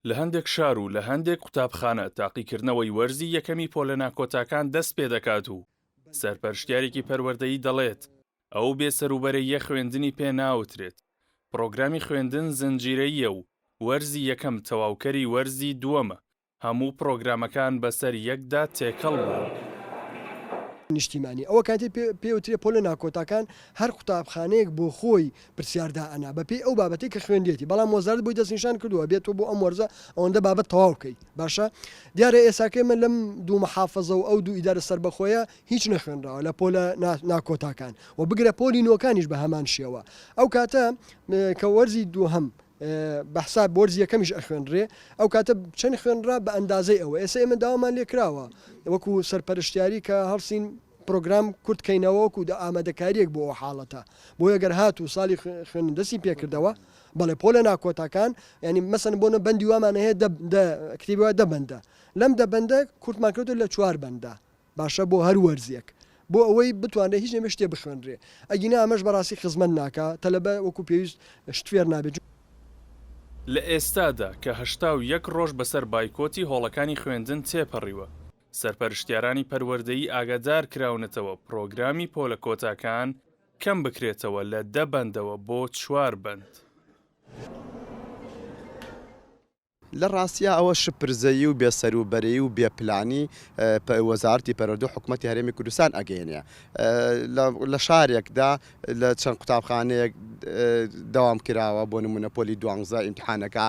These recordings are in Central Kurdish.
لە هەندێک شار و لە هەندێک قوتابخانە تاقیکردنەوەی وەرزی یەکەمی پۆلە ناکۆتاکان دەست پێ دەکات و سەرپەرشتیارێکی پەروەردەیی دەڵێت ئەو بێسەروبەرەیە خوێندنی پێ ناوترێت. پرۆگرامی خوێندن زنجیرەیە و وەرزی یەکەم تەواوکەری وەرزی دووەمە. هەموو پرۆگرامەکان بەسەر یەکدا تێکەڵ بوون. نیشتیمانی ئەوە کاتی پێوترێ پۆلە ناکۆتاکان هەر قوتابخانەیەک بۆ خۆی پرسیاردا ئەنا بەپێ ئەو بابەتی کە خوێندێتی، بەڵام وەزارەت بۆی دەستنیشان کردووە بێتەوە بۆ ئەم وەرزە ئەوەندە بابەت تەواو بکەیت. باشە دیارە ئێساکەی من لەم دوو مەحافەزە و ئەو دوو ئیدارە سەربەخۆیە هیچ نەخوێنراوە لە پۆلە ناکۆتاکان و بگرە پۆلی نۆکانیش بە هەمان شێوە. ئەو کاتە کە وەرزی دووهەم بەحساب بۆرز یەکەمیش ئەخوێنرێ، ئەو کاتە چەند خوێنرا بە ئەندازەی ئەوە. ئێستا ئێمە داوامان لێکراوە وەکو سەرپەرشتیاری کە هەڵسین پرۆگرام کورتکەینەوەکو دە ئامادەکاریەک بۆ ئەو حاڵەتە بۆ ئەگەر هات و ساڵی خوێن دەستی پێکردەوە بەڵێ پۆلە ناکۆتاکان ینی مەسەن بۆنە بەندی وامانە هەیە کتێبەوە دەبەندە لەم دەبەندە کورتمان کردو لە 4 بەندە باشە بۆ هەر وەرزیەک بۆ ئەوەی بتوانێت هیچ نەمە شتێ بخوێنرێ. ئەگینا ئەمەش بەڕاستی خزمەت ناکە تەلەبە وەکو پێویست شتفێر نابێت. لە ئێستادا کە 81 ڕۆژ بەسەر بایکۆتی هۆڵەکانی خوێندن تێپەڕیوە، سەرپەرشتیارانی پەروەردەیی ئاگادار کراونەتەوە پرۆگرامی پۆلە کۆتاکان کەم بکرێتەوە لە 10 بەندەوە بۆ 4 بەند. لە ڕاستیا ئەوە شپرزەیی و بێسەروبەری و بێپلانی وەزارەتی پەروەردە حکوومەتی هەرێمی کوردستان ئەگەیەنێ. لە شارێکدا لە چەند قوتابخانەیەک داوام کراوە بۆ نمونە پۆلی 12 ئیمتحانەکە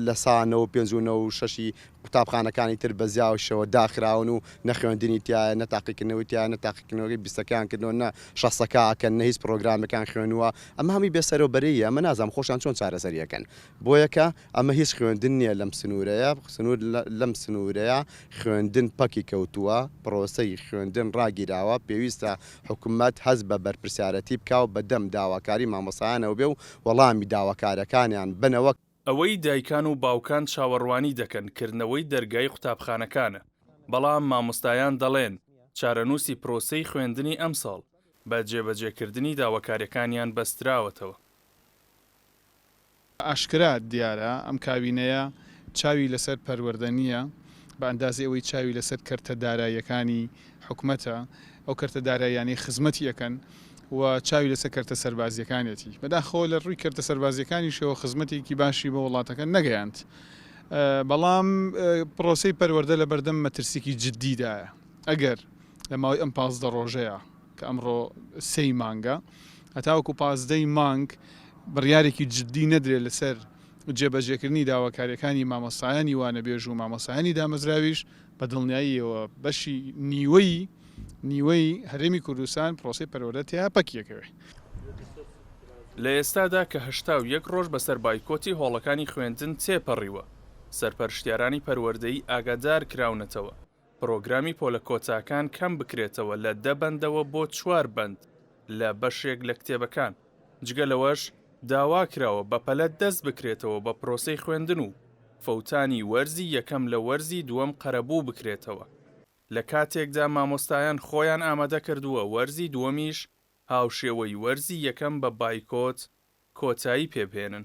لە سانە و 56 قوتابخانەکانی تر بە زیاوشەوە داخراون و نەخوێندنی تایە نەتاقیکردنەوەی تایە نەتاقیکردنەوەی بیستەکان کردنەوە نە شەسەکەکەن نە هیچ پرۆگرامەکان خوێنووە. ئەمە هەمی بێسەرۆبەریە ئەمە نازانم خۆشان چۆن چارەسەریەکەن بۆیەکە ئەمە هیچ خوێندن نییە لەم سنوورەیە لەم سنوورەیە خوێندن پەکی کەوتووە پرۆسەی خوێندن ڕاگیراوە پێویستە حکوومەت هەز بە بەرپرسیارەتی بکاو بە دەم داواکاری مامۆسایانەوە بێ و وەڵامی داواکارەکانیان بنەوە. ئەوەی دایکان و باوکان چاوەڕوانی دەکەن کردنەوەی دەرگای قوتابخانەکانە، بەڵام مامۆستایان دەڵێن چارەنووسی پرۆسەی خوێندنی ئەمساڵ بە جێبەجێکردنی داواکاریەکانیان بەستراوەتەوە. ئاشکرا دیارە ئەم کابینەیە چاوی لەسەر پەروەردە نییە بە ئەندازی ئەوەی چاوی لەسەر کەرتە داراییەکانی حکوومەتە، ئەو کەرتە داراییانی خزمەتی یەکەن و چاوی لەسەر کەرتە سەربازیەکانێتی بەداخۆ لە ڕووی کەرتە سەربازیەکانیشەوە خزمەتێکی باشی بە وڵاتەکە نەگەیاند. بەڵام پرۆسەی پەروەردە لە بەردەم مەترسێکی جددیدایە. ئەگەر لە ماوەی ئەم 15 ڕۆژەیە کە ئەمڕۆ 3 مانگە هەتاوەکو 15 مانگ بڕیارێکی جددی نەدرێت لەسەر جێبەجێکردنی داواکاریەکانی مامۆستایانی وانەبێژ و مامۆستایانی دامەزراویش بە دڵنیاییەوە بەشی نیوەی هەرێمی کوردستان پرۆسەی پەروەردە تیا پەکیەکەوێ. لە ئێستادا کە 81 ڕۆژ بەسەر بایکۆتی هۆڵەکانی خوێندن تێپەڕیوە، سەرپەرشتیارانی پەروەردەیی ئاگادار کراونەتەوە پرۆگرامی پۆلە کۆتاکان کەم بکرێتەوە لە 10 بەندەوە بۆ 4 بەند لە بەشێک لە کتێبەکان. جگە لەوەش داوا کراوە بەپەلە دەست بکرێتەوە بە پرۆسەی خوێندن و فەوتانی وەرزی یەکەم لە وەرزی دووەم قەرەبوو بکرێتەوە. لە کاتێکدا مامۆستایان خۆیان ئامادە کردووە وەرزی دووەمیش هاوشێوەی وەرزی یەکەم بە بایکۆت کۆتایی پێبهێنن.